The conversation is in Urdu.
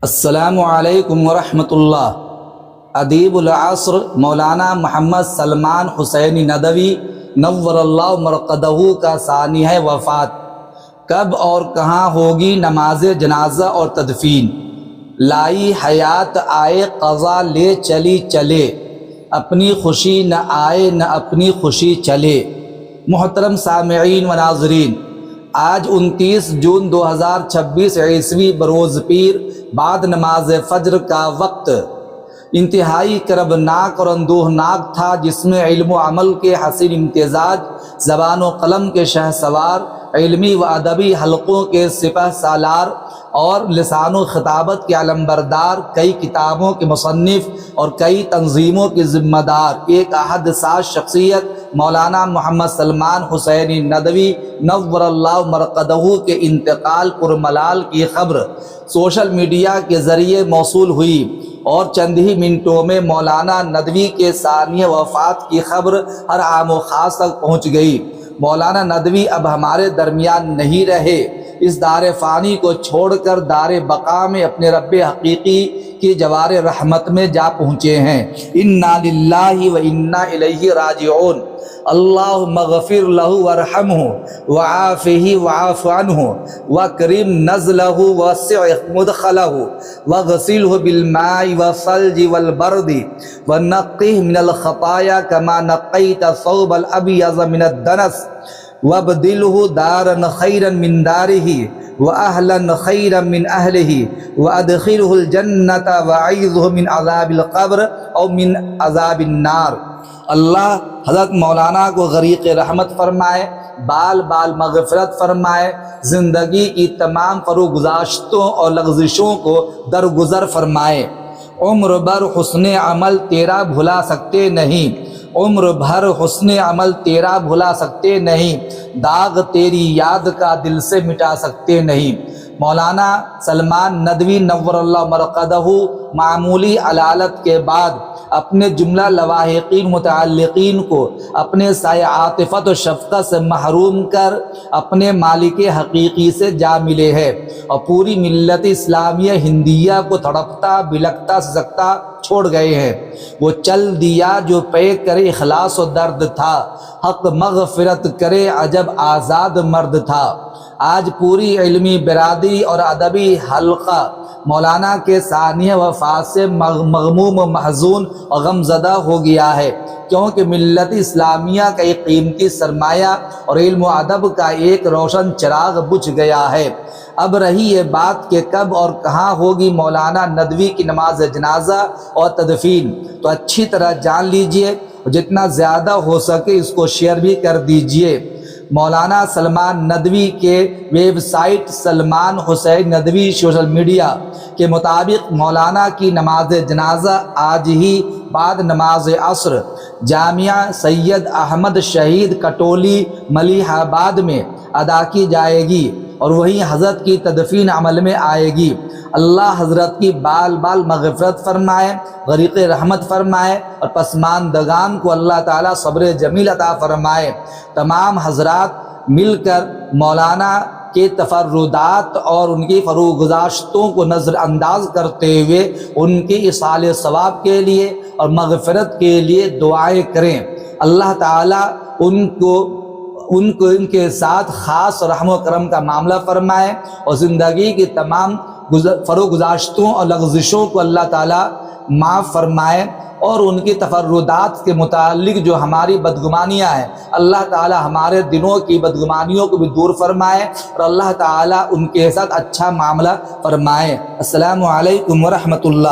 السلام علیکم ورحمۃ اللہ۔ ادیب العصر مولانا محمد سلمان حسینی ندوی نور اللہ مرقدہ کا سانحہ وفات۔ کب اور کہاں ہوگی نماز جنازہ اور تدفین؟ لائی حیات آئے قضا لے چلی چلے، اپنی خوشی نہ آئے نہ اپنی خوشی چلے۔ محترم سامعین و ناظرین، آج 29 جون 2026 عیسوی بروز پیر بعد نماز فجر کا وقت انتہائی کربناک اور اندوہناک تھا، جس میں علم و عمل کے حسین امتزاج، زبان و قلم کے شہسوار، علمی و ادبی حلقوں کے سپہ سالار اور لسان و خطابت کے علمبردار، کئی کتابوں کے مصنف اور کئی تنظیموں کے ذمہ دار ایک احد ساز شخصیت مولانا محمد سلمان حسینی ندوی نور اللہ مرقدہ کے انتقال پر ملال کی خبر سوشل میڈیا کے ذریعے موصول ہوئی اور چند ہی منٹوں میں مولانا ندوی کے ثانیہ وفات کی خبر ہر عام و خاص تک پہنچ گئی۔ مولانا ندوی اب ہمارے درمیان نہیں رہے، اس دار فانی کو چھوڑ کر دار بقا میں اپنے رب حقیقی کی جوار رحمت میں جا پہنچے ہیں۔ انا للہ و انا الیہ راجعون۔ اللہم اغفر لہ وارحمہ وعافہ وعاف عنہ وکرم نزلہ ووسع مدخلہ واغسلہ بالماء والثلج والبرد ونقہ من الخطایا کما نقیت الثوب الابیض من الدنس وابدلہ دارا خیرا من دارہ وأهلا خيرا من أهله وأدخله الجنة وأعيذه من عذاب القبر أو من عذاب النار۔ اللہ حضرت مولانا کو غریق رحمت فرمائے، بال بال مغفرت فرمائے، زندگی کی تمام فروگزاشتوں اور لغزشوں کو درگزر فرمائے۔ عمر بھر حسن عمل تیرا بھلا سکتے نہیں، عمر بھر حسن عمل تیرا بھلا سکتے نہیں، داغ تیری یاد کا دل سے مٹا سکتے نہیں۔ مولانا سلمان ندوی نور اللہ مرقدہ معمولی علالت کے بعد اپنے جملہ لواحقین متعلقین کو اپنے سایہ عاطفت و شفقت سے محروم کر اپنے مالک حقیقی سے جا ملے ہیں اور پوری ملت اسلامیہ ہندیہ کو تڑپتا بلکتا سسکتا چھوڑ گئے ہیں۔ وہ چل دیا جو پے کرے اخلاص و درد تھا، حق مغفرت کرے عجب آزاد مرد تھا۔ آج پوری علمی برادری اور ادبی حلقہ مولانا کے ثانیہ وفات سے مغموم و محزون اور غمزدہ ہو گیا ہے، کیونکہ ملت اسلامیہ کا ایک قیمتی سرمایہ اور علم و ادب کا ایک روشن چراغ بجھ گیا ہے۔ اب رہی یہ بات کہ کب اور کہاں ہوگی مولانا ندوی کی نماز جنازہ اور تدفین، تو اچھی طرح جان لیجئے، جتنا زیادہ ہو سکے اس کو شیئر بھی کر دیجئے۔ مولانا سلمان ندوی کے ویب سائٹ سلمان حسین ندوی سوشل میڈیا کے مطابق مولانا کی نماز جنازہ آج ہی بعد نماز عصر جامعہ سید احمد شہید کٹولی ملیح آباد میں ادا کی جائے گی اور وہیں حضرت کی تدفین عمل میں آئے گی۔ اللہ حضرت کی بال بال مغفرت فرمائے، غریق رحمت فرمائے اور پسماندگان کو اللہ تعالیٰ صبر جمیل عطا فرمائے۔ تمام حضرات مل کر مولانا کے تفردات اور ان کی فروگزاشتوں کو نظر انداز کرتے ہوئے ان کی ایصال ثواب کے لیے اور مغفرت کے لیے دعائیں کریں۔ اللہ تعالیٰ ان کے ساتھ خاص رحم و کرم کا معاملہ فرمائے اور زندگی کی تمام فروگزاشتوں اور لغزشوں کو اللہ تعالیٰ معاف فرمائے، اور ان کی تفردات کے متعلق جو ہماری بدگمانیاں ہیں اللہ تعالیٰ ہمارے دلوں کی بدگمانیوں کو بھی دور فرمائے اور اللہ تعالیٰ ان کے ساتھ اچھا معاملہ فرمائے۔ السلام علیکم ورحمۃ اللہ۔